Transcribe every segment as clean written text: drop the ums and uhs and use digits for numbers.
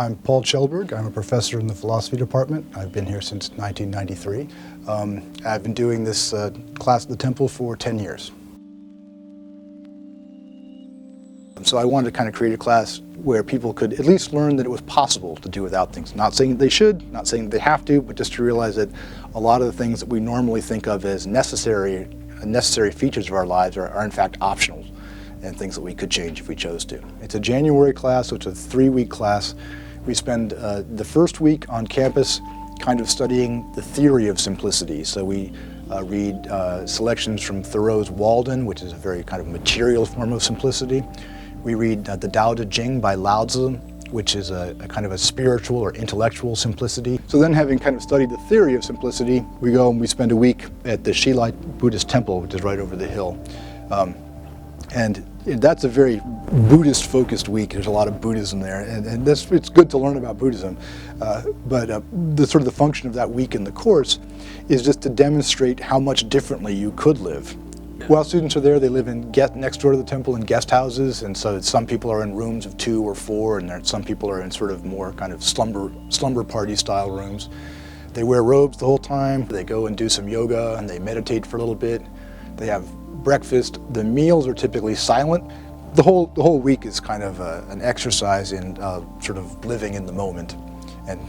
I'm Paul Kjellberg. I'm a professor in the philosophy department. I've been here since 1993. I've been doing this class at the Temple for 10 years. So I wanted to kind of create a class where people could at least learn that it was possible to do without things. Not saying they should, not saying they have to, but just to realize that a lot of the things that we normally think of as necessary features of our lives are in fact optional, and things that we could change if we chose to. It's a January class, so it's a 3-week class. We spend the first week on campus kind of studying the theory of simplicity. So we read selections from Thoreau's Walden, which is a very kind of material form of simplicity. We read the Tao Te Ching by Lao Tzu, which is a kind of a spiritual or intellectual simplicity. So then, having kind of studied the theory of simplicity, we go and we spend a week at the Shilai Buddhist Temple, which is right over the hill. And that's a very Buddhist-focused week. There's a lot of Buddhism there, and it's good to learn about Buddhism. But the sort of the function of that week in the course is just to demonstrate how much differently you could live. While students are there, they live next door to the temple in guest houses, and so some people are in rooms of 2 or 4, and some people are in sort of more kind of slumber party style rooms. They wear robes the whole time. They go and do some yoga, and they meditate for a little bit. They have breakfast. The meals are typically silent. The whole week is kind of an exercise in sort of living in the moment and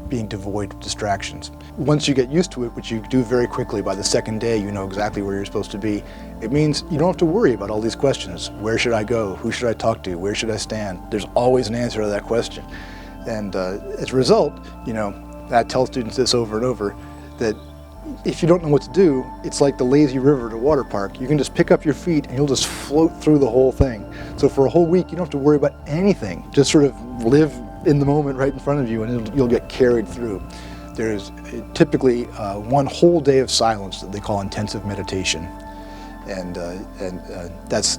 being devoid of distractions. Once you get used to it, which you do very quickly, by the second day you know exactly where you're supposed to be. It means you don't have to worry about all these questions. Where should I go? Who should I talk to? Where should I stand? There's always an answer to that question. And as a result, I tell students this over and over, that if you don't know what to do, it's like the lazy river at a water park. You can just pick up your feet and you'll just float through the whole thing. So for a whole week, you don't have to worry about anything. Just sort of live in the moment right in front of you, and you'll get carried through. There's typically one whole day of silence that they call intensive meditation. And that's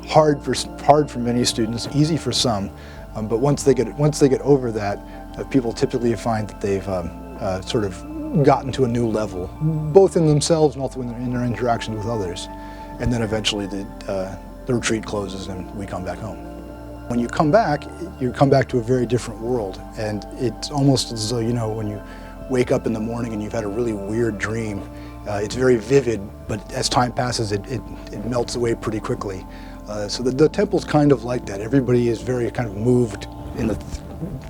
hard for many students, easy for some. But once they get over that, people typically find that they've sort of gotten to a new level, both in themselves and also in their interactions with others. And then eventually the retreat closes and we come back home. When you come back to a very different world, and it's almost as though, when you wake up in the morning and you've had a really weird dream, it's very vivid, but as time passes it melts away pretty quickly. So the temple's kind of like that. Everybody is very kind of moved in the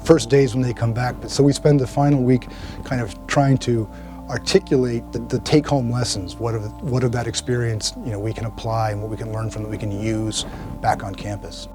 first days when they come back, but so we spend the final week kind of trying to articulate the take-home lessons. What of that experience we can apply, and what we can learn from that we can use back on campus.